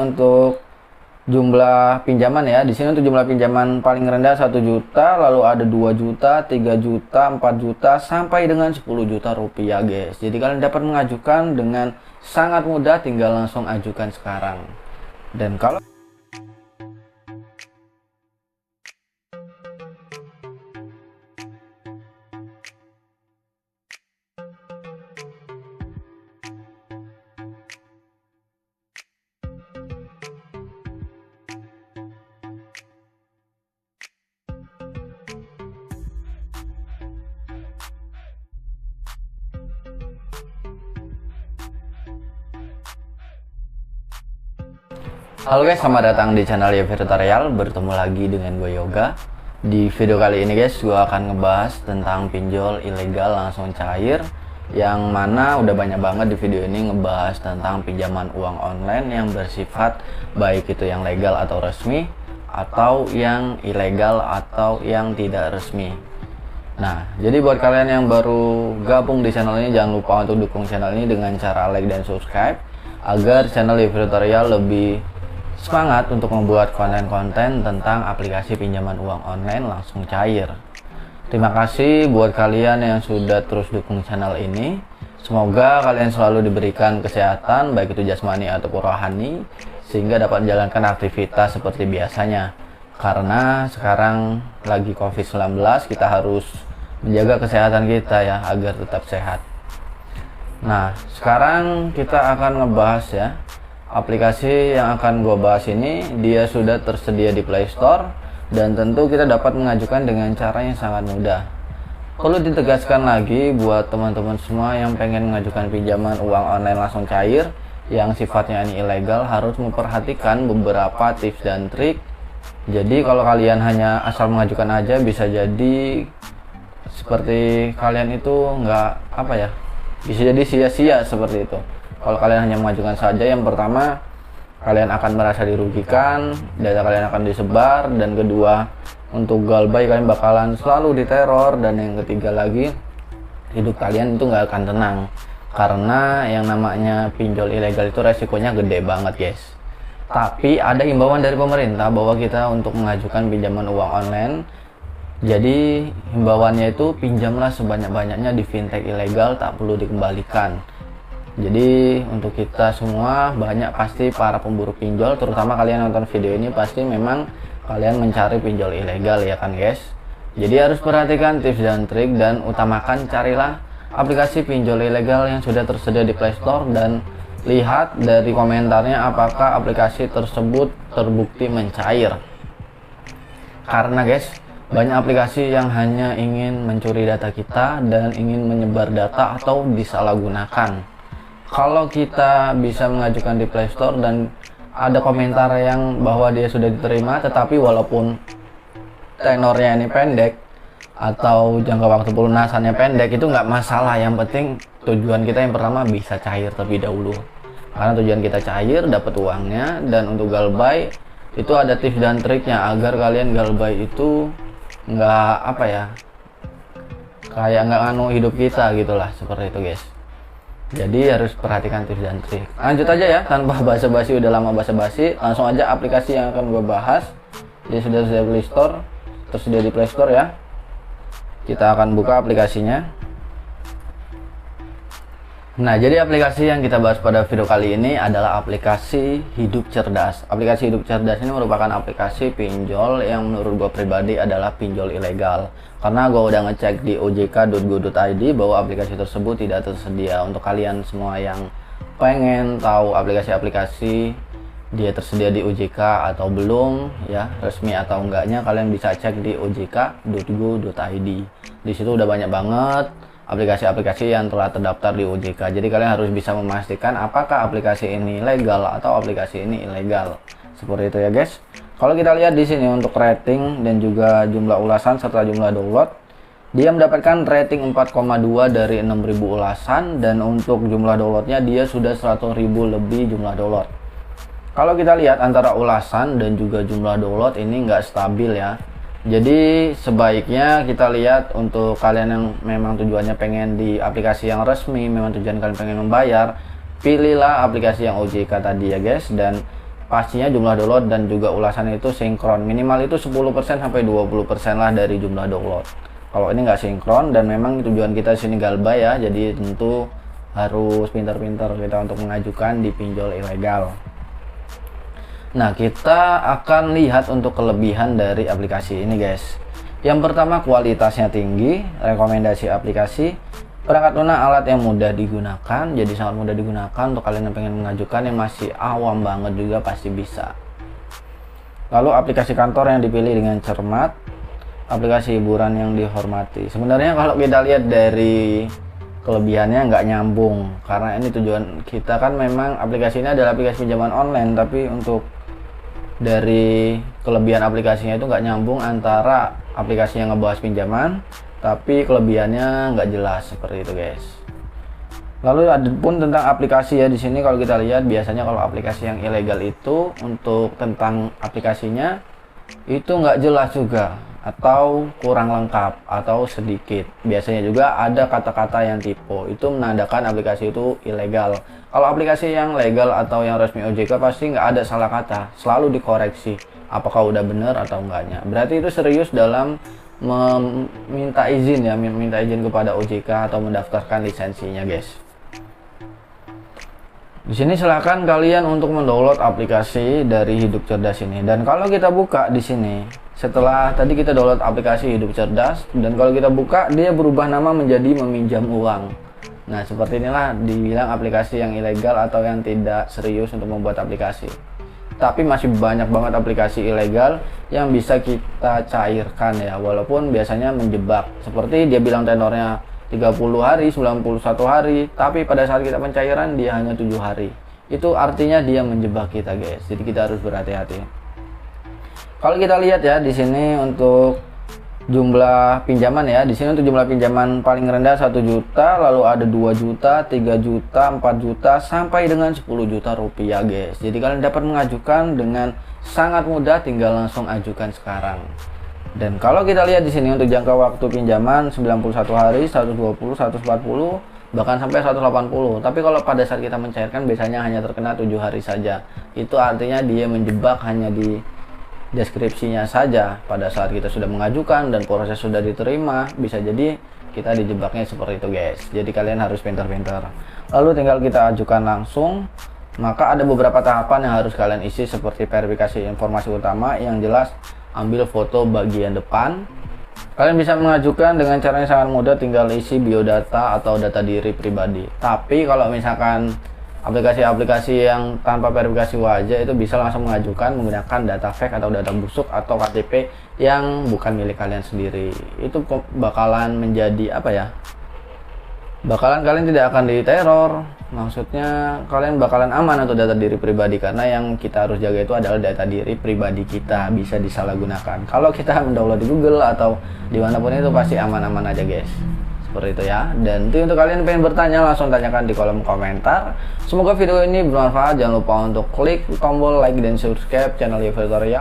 untuk jumlah pinjaman ya. Di sini untuk jumlah pinjaman paling rendah 1 juta, lalu ada 2 juta, 3 juta, 4 juta sampai dengan 10 juta rupiah, guys. Jadi kalian dapat mengajukan dengan sangat mudah, tinggal langsung ajukan sekarang. Dan kalau halo guys, selamat datang di channel Yoga Tutorial. Bertemu lagi dengan gue Yoga. Di video kali ini guys, gue akan ngebahas tentang pinjol ilegal langsung cair, yang mana udah banyak banget di video ini ngebahas tentang pinjaman uang online yang bersifat baik itu yang legal atau resmi, atau yang ilegal atau yang tidak resmi. Nah, jadi buat kalian yang baru gabung di channel ini, jangan lupa untuk dukung channel ini dengan cara like dan subscribe, agar channel Yoga Tutorial lebih semangat untuk membuat konten-konten tentang aplikasi pinjaman uang online langsung cair. Terima kasih buat kalian yang sudah terus dukung channel ini. Semoga kalian selalu diberikan kesehatan, baik itu jasmani ataupun rohani, sehingga dapat menjalankan aktivitas seperti biasanya. Karena sekarang lagi COVID-19, kita harus menjaga kesehatan kita ya, agar tetap sehat. Nah, sekarang kita akan ngebahas ya, aplikasi yang akan gue bahas ini dia sudah tersedia di Play Store, dan tentu kita dapat mengajukan dengan cara yang sangat mudah. Perlu ditegaskan lagi buat teman-teman semua yang pengen mengajukan pinjaman uang online langsung cair yang sifatnya ini ilegal, harus memperhatikan beberapa tips dan trik. Jadi kalau kalian hanya asal mengajukan aja, bisa jadi seperti kalian itu nggak bisa jadi sia-sia seperti itu. Kalau kalian hanya mengajukan saja, yang pertama kalian akan merasa dirugikan, data kalian akan disebar, dan kedua untuk galbay kalian bakalan selalu diteror, dan yang ketiga lagi hidup kalian itu nggak akan tenang, karena yang namanya pinjol ilegal itu resikonya gede banget guys. Tapi ada himbauan dari pemerintah bahwa kita untuk mengajukan pinjaman uang online, jadi himbauannya itu pinjamlah sebanyak-banyaknya di fintech ilegal, tak perlu dikembalikan. Jadi untuk kita semua, banyak pasti para pemburu pinjol, terutama kalian nonton video ini pasti memang kalian mencari pinjol ilegal ya kan guys. Jadi harus perhatikan tips dan trik, dan utamakan carilah aplikasi pinjol ilegal yang sudah tersedia di Play Store, dan lihat dari komentarnya apakah aplikasi tersebut terbukti mencair. Karena guys, banyak aplikasi yang hanya ingin mencuri data kita dan ingin menyebar data atau disalahgunakan. Kalau kita bisa mengajukan di Play Store dan ada komentar yang bahwa dia sudah diterima, tetapi walaupun tenornya ini pendek atau jangka waktu pelunasannya pendek, itu nggak masalah. Yang penting tujuan kita yang pertama bisa cair terlebih dahulu. Karena tujuan kita cair, dapat uangnya. Dan untuk galbay itu ada tips dan triknya agar kalian galbay itu nggak kayak nggak hidup kita gitulah, seperti itu guys. Jadi harus perhatikan tips dan trik. Lanjut aja ya, tanpa basa-basi, udah lama basa-basi, langsung aja aplikasi yang akan gue bahas. Dia sudah tersedia di Play Store, tersedia di Play Store ya. Kita akan buka aplikasinya. Nah, jadi aplikasi yang kita bahas pada video kali ini adalah aplikasi Hidup Cerdas. Aplikasi Hidup Cerdas ini merupakan aplikasi pinjol yang menurut gue pribadi adalah pinjol ilegal. Karena gue udah ngecek di ojk.go.id bahwa aplikasi tersebut tidak tersedia. Untuk kalian semua yang pengen tahu aplikasi-aplikasi dia tersedia di OJK atau belum ya, resmi atau enggaknya, kalian bisa cek di ojk.go.id. Di situ udah banyak banget aplikasi-aplikasi yang telah terdaftar di OJK. Jadi kalian harus bisa memastikan apakah aplikasi ini legal atau aplikasi ini ilegal. Seperti itu ya guys. Kalau kita lihat di sini untuk rating dan juga jumlah ulasan serta jumlah download, dia mendapatkan rating 4,2 dari 6.000 ulasan, dan untuk jumlah downloadnya dia sudah 100.000 lebih jumlah download. Kalau kita lihat antara ulasan dan juga jumlah download ini nggak stabil ya. Jadi sebaiknya kita lihat untuk kalian yang memang tujuannya pengen di aplikasi yang resmi, memang tujuan kalian pengen membayar, pilihlah aplikasi yang OJK tadi ya guys. Dan pastinya jumlah download dan juga ulasannya itu sinkron. Minimal itu 10% sampai 20% lah dari jumlah download. Kalau ini nggak sinkron, dan memang tujuan kita sini galbay ya, jadi tentu harus pintar-pintar kita untuk mengajukan di pinjol ilegal. Nah, kita akan lihat untuk kelebihan dari aplikasi ini guys. Yang pertama, kualitasnya tinggi. Rekomendasi aplikasi: perangkat lunak alat yang mudah digunakan, jadi sangat mudah digunakan untuk kalian yang pengen mengajukan, yang masih awam banget juga pasti bisa. Lalu aplikasi kantor yang dipilih dengan cermat, aplikasi hiburan yang dihormati. Sebenarnya kalau kita lihat dari kelebihannya nggak nyambung, karena ini tujuan kita kan memang aplikasi ini adalah aplikasi pinjaman online, tapi untuk dari kelebihan aplikasinya itu nggak nyambung antara aplikasi yang ngebahas pinjaman tapi kelebihannya nggak jelas seperti itu guys. Lalu ada pun tentang aplikasi ya, di sini kalau kita lihat biasanya kalau aplikasi yang ilegal itu untuk tentang aplikasinya itu nggak jelas juga, atau kurang lengkap, atau sedikit. Biasanya juga ada kata-kata yang typo, itu menandakan aplikasi itu ilegal. Kalau aplikasi yang legal atau yang resmi OJK pasti nggak ada salah kata, selalu dikoreksi apakah udah bener atau enggaknya. Berarti itu serius dalam meminta izin ya, minta izin kepada OJK atau mendaftarkan lisensinya guys. Di sini silahkan kalian untuk mendownload aplikasi dari Hidup Cerdas ini. Dan kalau kita buka di sini, setelah tadi kita download aplikasi Hidup Cerdas, dan kalau kita buka dia berubah nama menjadi meminjam uang. Nah, seperti inilah dibilang aplikasi yang ilegal atau yang tidak serius untuk membuat aplikasi. Tapi masih banyak banget aplikasi ilegal yang bisa kita cairkan ya, walaupun biasanya menjebak. Seperti dia bilang tenornya 30 hari, 91 hari, tapi pada saat kita pencairan dia hanya 7 hari. Itu artinya dia menjebak kita guys. Jadi kita harus berhati-hati. Kalau kita lihat ya di sini untuk jumlah pinjaman ya, di sini untuk jumlah pinjaman paling rendah 1 juta, lalu ada 2 juta, 3 juta, 4 juta, sampai dengan 10 juta rupiah guys. Jadi kalian dapat mengajukan dengan sangat mudah, tinggal langsung ajukan sekarang. Dan kalau kita lihat di sini untuk jangka waktu pinjaman 91 hari, 120, 140, bahkan sampai 180. Tapi kalau pada saat kita mencairkan biasanya hanya terkena 7 hari saja. Itu artinya dia menjebak hanya di deskripsinya saja. Pada saat kita sudah mengajukan dan proses sudah diterima, bisa jadi kita dijebaknya seperti itu guys. Jadi kalian harus pintar-pintar. Lalu tinggal kita ajukan langsung. Maka ada beberapa tahapan yang harus kalian isi, seperti verifikasi informasi utama. Yang jelas, ambil foto bagian depan. Kalian bisa mengajukan dengan cara yang sangat mudah, tinggal isi biodata atau data diri pribadi. Tapi kalau misalkan aplikasi-aplikasi yang tanpa verifikasi wajah itu bisa langsung mengajukan menggunakan data fake atau data busuk atau KTP yang bukan milik kalian sendiri. Itu bakalan menjadi apa ya? Bakalan kalian tidak akan diteror. Maksudnya kalian bakalan aman untuk data diri pribadi, karena yang kita harus jaga itu adalah data diri pribadi kita, bisa disalahgunakan. Kalau kita mendownload di Google atau dimanapun itu pasti aman-aman aja guys. Seperti itu ya. Dan itu untuk kalian yang pengen bertanya, langsung tanyakan di kolom komentar. Semoga video ini bermanfaat. Jangan lupa untuk klik tombol like dan subscribe channel Yoga Tutorial.